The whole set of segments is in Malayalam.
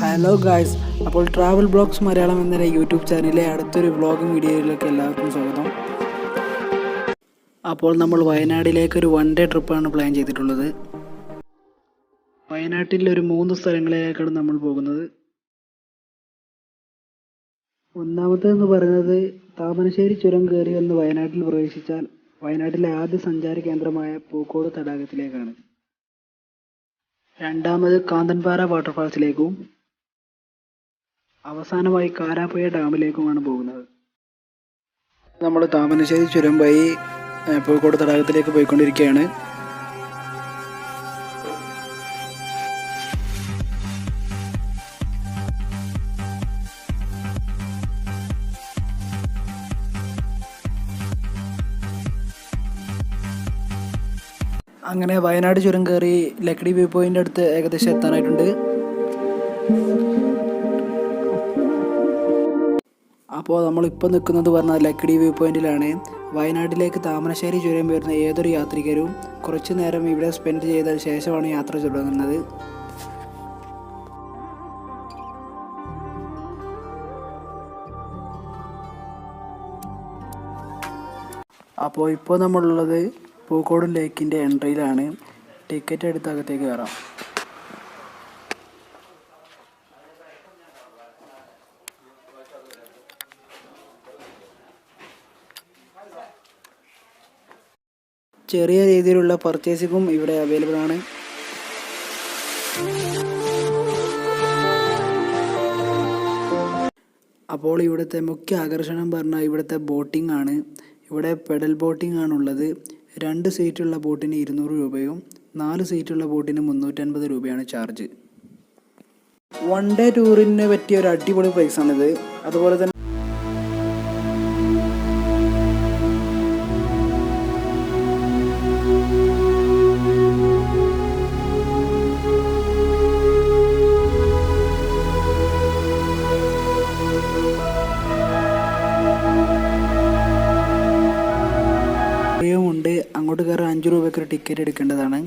ഹലോ ഗായ്സ്, അപ്പോൾ ട്രാവൽ ബ്ലോഗ്സ് മലയാളം എന്ന യൂട്യൂബ് ചാനലിലെ അടുത്തൊരു വ്ളോഗിംഗ് വീഡിയോയിലേക്ക് എല്ലാവർക്കും സ്വാഗതം. അപ്പോൾ നമ്മൾ വയനാട്ടിലേക്കൊരു 1 ഡേ ട്രിപ്പാണ് പ്ലാൻ ചെയ്തിട്ടുള്ളത്. വയനാട്ടിൽ ഒരു 3 സ്ഥലങ്ങളിലേക്കാണ് നമ്മൾ പോകുന്നത്. ഒന്നാമത്തേതെന്ന് പറയുന്നത് താമരശ്ശേരി ചുരം കയറി വന്ന് വയനാട്ടിൽ പ്രവേശിച്ചാൽ വയനാട്ടിലെ ആദ്യ സഞ്ചാര കേന്ദ്രമായ പൂക്കോട് തടാകത്തിലേക്കാണ്. രണ്ടാമത് കാന്തൻപാറ വാട്ടർഫാൾസിലേക്കും അവസാനമായി കാരാപ്പുഴ ഡാമിലേക്കുമാണ് പോകുന്നത്. നമ്മൾ താമരശ്ശേരി ചുരം വഴി പൂക്കോട് തടാകത്തിലേക്ക് പോയിക്കൊണ്ടിരിക്കുകയാണ്. അങ്ങനെ വയനാട് ചുരം കയറി ലക്കിടി വ്യൂ പോയിന്റ് അടുത്ത് ഏകദേശം എത്താനായിട്ടുണ്ട്. അപ്പോൾ നമ്മളിപ്പോൾ നിൽക്കുന്നത് പറഞ്ഞാൽ ലക്കിടി വ്യൂ പോയിന്റിലാണ്. വയനാട്ടിലേക്ക് താമരശ്ശേരി ചുരം വരുന്ന ഏതൊരു യാത്രികരും കുറച്ചു നേരം ഇവിടെ സ്പെൻഡ് ചെയ്ത ശേഷമാണ് യാത്ര തുടങ്ങുന്നത്. അപ്പോൾ ഇപ്പോൾ നമ്മളുള്ളത് പൂക്കോട് ലേക്കിൻ്റെ എൻട്രിയിലാണ്. ടിക്കറ്റ് എടുത്ത് അകത്തേക്ക് കയറാം. ചെറിയ രീതിയിലുള്ള പർച്ചേസിങ്ങും ഇവിടെ അവൈലബിൾ ആണ്. അപ്പോൾ ഇവിടുത്തെ മുഖ്യ ആകർഷണം പറഞ്ഞാൽ ഇവിടുത്തെ ബോട്ടിംഗ് ആണ്. ഇവിടെ പെഡൽ ബോട്ടിംഗ് ആണുള്ളത്. 2 സീറ്റുള്ള ബോട്ടിന് 200 രൂപയും 4 സീറ്റുള്ള ബോട്ടിന് 350 രൂപയാണ് ചാർജ്. 1 ഡേ ടൂറിന് പറ്റിയ ഒരു അടിപൊളി പ്രൈസാണിത്. അതുപോലെ തന്നെ ഉണ്ട്. അങ്ങോട്ട് കയറാൻ 5 രൂപയ്ക്ക് ഒരു ടിക്കറ്റ് എടുക്കേണ്ടതാണ്.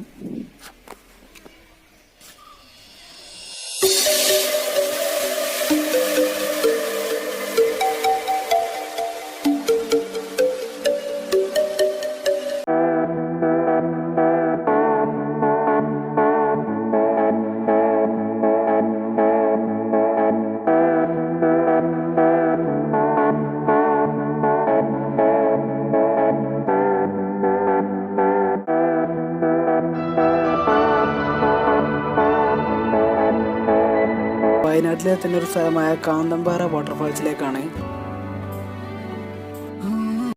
വയനാട്ടിലെ തന്നെ ഒരു സ്ഥലമായ കാന്തൻപാറ വാട്ടർഫാൾസിലേക്കാണ്.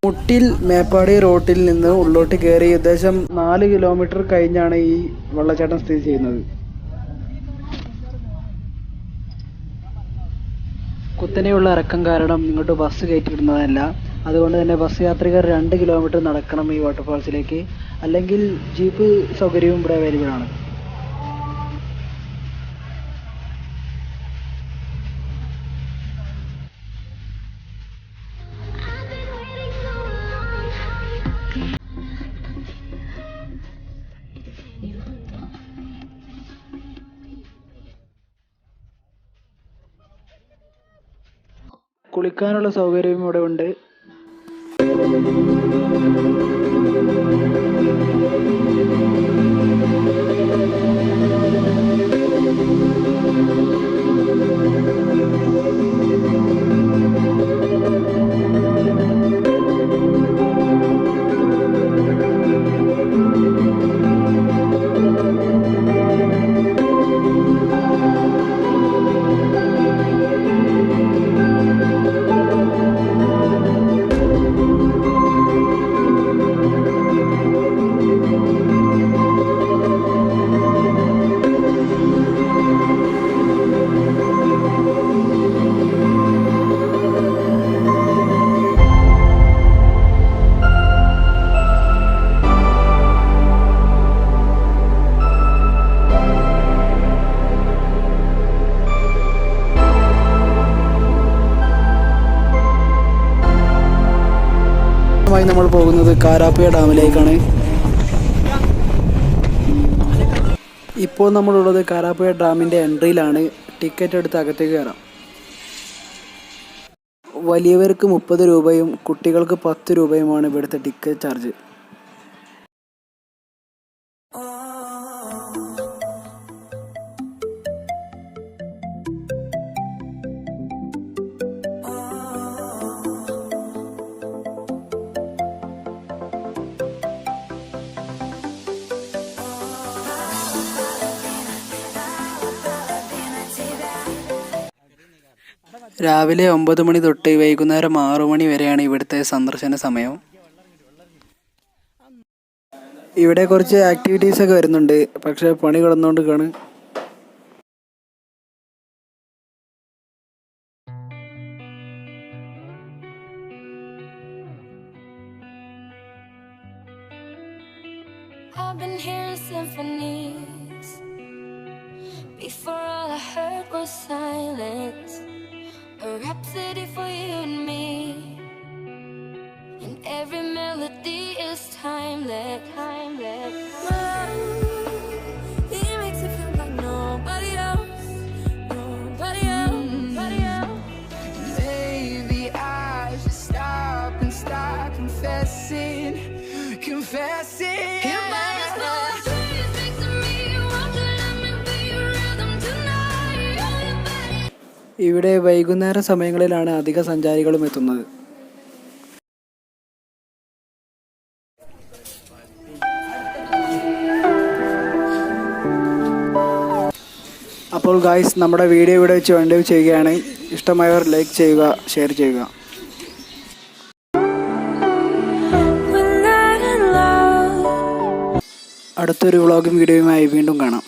മുട്ടിൽ മേപ്പാടി റോട്ടിൽ നിന്ന് ഉള്ളോട്ട് കയറി ഏകദേശം 4 കിലോമീറ്റർ കഴിഞ്ഞാണ് ഈ വെള്ളച്ചാട്ടം സ്ഥിതി ചെയ്യുന്നത്. കുത്തനെയുള്ള ഇറക്കം കാരണം ഇങ്ങോട്ട് ബസ് കയറ്റിവിടുന്നതല്ല. അതുകൊണ്ട് തന്നെ ബസ് യാത്രികർ 2 കിലോമീറ്റർ നടക്കണം ഈ വാട്ടർഫാൾസിലേക്ക്. അല്ലെങ്കിൽ ജീപ്പ് സൗകര്യവും ഇവിടെ അവൈലബിൾ ആണ്. കുളിക്കാനുള്ള സൗകര്യവും ഇവിടെ ഉണ്ട്. നമ്മൾ പോകുന്നത് കാരാപ്പുഴ ഡാമിലേക്കാണ്. ഇപ്പോൾ നമ്മളുള്ളത് കാരാപ്പുഴ ഡാമിൻ്റെ എൻട്രിയിലാണ്. ടിക്കറ്റ് എടുത്ത് അകത്തേക്ക് കയറാം. വലിയവർക്ക് 30 രൂപയും കുട്ടികൾക്ക് 10 രൂപയുമാണ് ഇവിടുത്തെ ടിക്കറ്റ് ചാർജ്. രാവിലെ 9 മണി തൊട്ട് വൈകുന്നേരം 6 മണി വരെയാണ് ഇവിടുത്തെ സന്ദർശന സമയം. ഇവിടെ കുറച്ച് ആക്ടിവിറ്റീസൊക്കെ വരുന്നുണ്ട്, പക്ഷേ പണി കിടന്നുകൊണ്ടിരിക്കുകയാണ്. I've been hearing symphonies. Before all I heard was silence. A rhapsody for you and me. And every melody is timeless. It makes me feel like nobody else. Maybe I should stop and start confessing. Your body's full of dreams, victory. Won't you let me be your rhythm tonight? Oh, your body. ഇവിടെ വൈകുന്നേര സമയങ്ങളിലാണ് അധിക സഞ്ചാരികളും എത്തുന്നത്. അപ്പോൾ ഗായ്സ്, നമ്മുടെ വീഡിയോ ഇവിടെ വെച്ച് വൈൻഡ് അപ്പ് ചെയ്യുകയാണ്. ഇഷ്ടമായവർ ലൈക്ക് ചെയ്യുക, ഷെയർ ചെയ്യുക. അടുത്തൊരു വ്ളോഗും വീഡിയോയുമായി വീണ്ടും കാണാം.